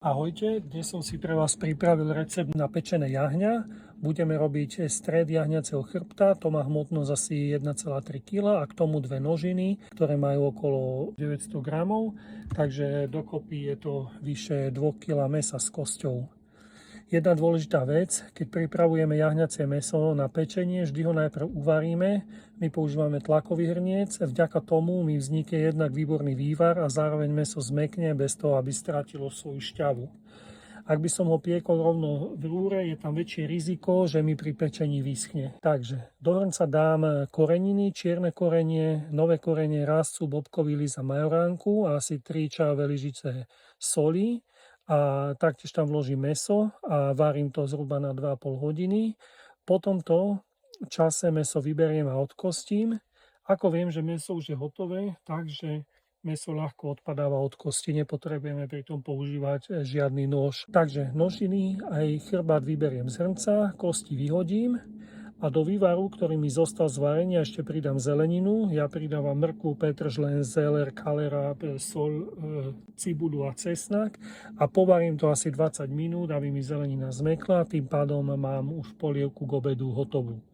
Ahojte, dnes som si pre vás pripravil recept na pečené jahňa. Budeme robiť stred jahňaceho chrbta, to má hmotnosť asi 1,3 kg a k tomu dve nožiny, ktoré majú okolo 900 gramov, takže dokopy je to vyše 2 kg mesa s kosťou. Jedna dôležitá vec, keď pripravujeme jahňacie mäso na pečenie, vždy ho najprv uvaríme. My používame tlakový hrniec, vďaka tomu mi vznikne jednak výborný vývar a zároveň mäso zmäkne bez toho, aby stratilo svoju šťavu. Ak by som ho piekol rovno v rúre, je tam väčšie riziko, že mi pri pečení vyschne. Takže do hrnca dám koreniny, čierne korenie, nové korenie, rastcu, bobkový list a majoránku a asi 3 čajové lyžice soli. A taktiež tam vložím mäso a varím to zhruba na 2,5 hodiny. Po tomto čase mäso vyberiem a odkostím. Ako viem, že mäso už je hotové, takže mäso ľahko odpadáva od kosti, nepotrebujeme pri tom používať žiadny nôž. Takže nožiny aj chrbát vyberiem z hrnca, kosti vyhodím a do vývaru, ktorý mi zostal z varenia, ešte pridám zeleninu. Ja pridávam mrkvu, petržlen, zeler, kalera, sol, cibuľu a cesnak a povarím to asi 20 minút, aby mi zelenina zmekla. Tým pádom mám už polievku k obedu hotovú.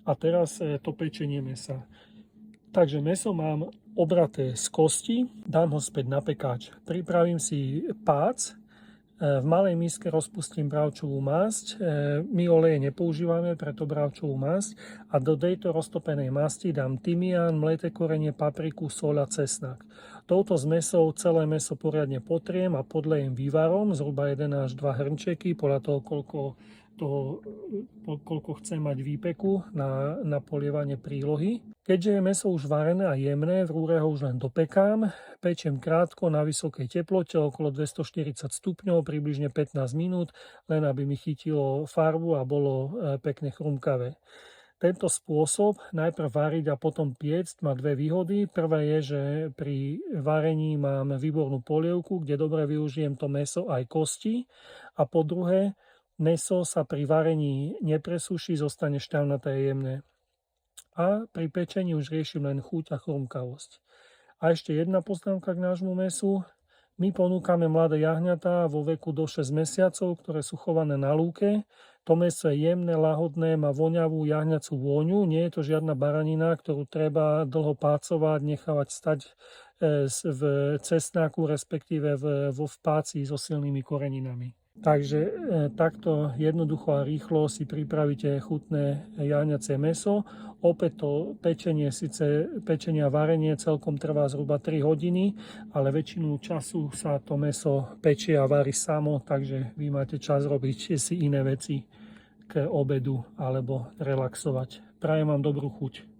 A teraz to pečenie mäsa. Takže mäso mám obraté z kosti, dám ho späť na pekáč. Pripravím si pác. V malej miske rozpustím bravčovú masť. My oleje nepoužívame, preto bravčovú masť. A do tejto roztopenej masti dám tymián, mleté korenie, papriku, soľ a cesnak. Touto zmesou celé mäso poriadne potriem a podlejem vývarom, zhruba 1 až 2 hrnčeky, podľa toho, koľko chcem mať výpeku na polievanie prílohy. Keďže je mäso už varené a jemné, v rúre ho už len dopekám. Pečiem krátko na vysokej teplote, okolo 240 stupňov, približne 15 minút, len aby mi chytilo farbu a bolo pekne chrumkavé. Tento spôsob, najprv variť a potom piecť, má dve výhody. Prvé je, že pri varení mám výbornú polievku, kde dobre využijem to mäso aj kosti. A po druhé, mäso sa pri varení nepresuší, zostane šťavnaté a jemné. A pri pečení už riešim len chuť a chrumkavosť. A ešte jedna poznámka k nášmu mäsu. My ponúkame mladé jahňatá vo veku do 6 mesiacov, ktoré sú chované na lúke. To mäso je jemné, lahodné, má voňavú jahňacú vôňu. Nie je to žiadna baranina, ktorú treba dlho pácovať, nechávať stať v cesnáku, respektíve vo páci so silnými koreninami. Takže takto jednoducho a rýchlo si pripravíte chutné jahňacie mäso. Opäť to pečenie a varenie celkom trvá zhruba 3 hodiny, ale väčšinu času sa to mäso pečie a varí samo, takže vy máte čas robiť si iné veci k obedu alebo relaxovať. Prajem vám dobrú chuť.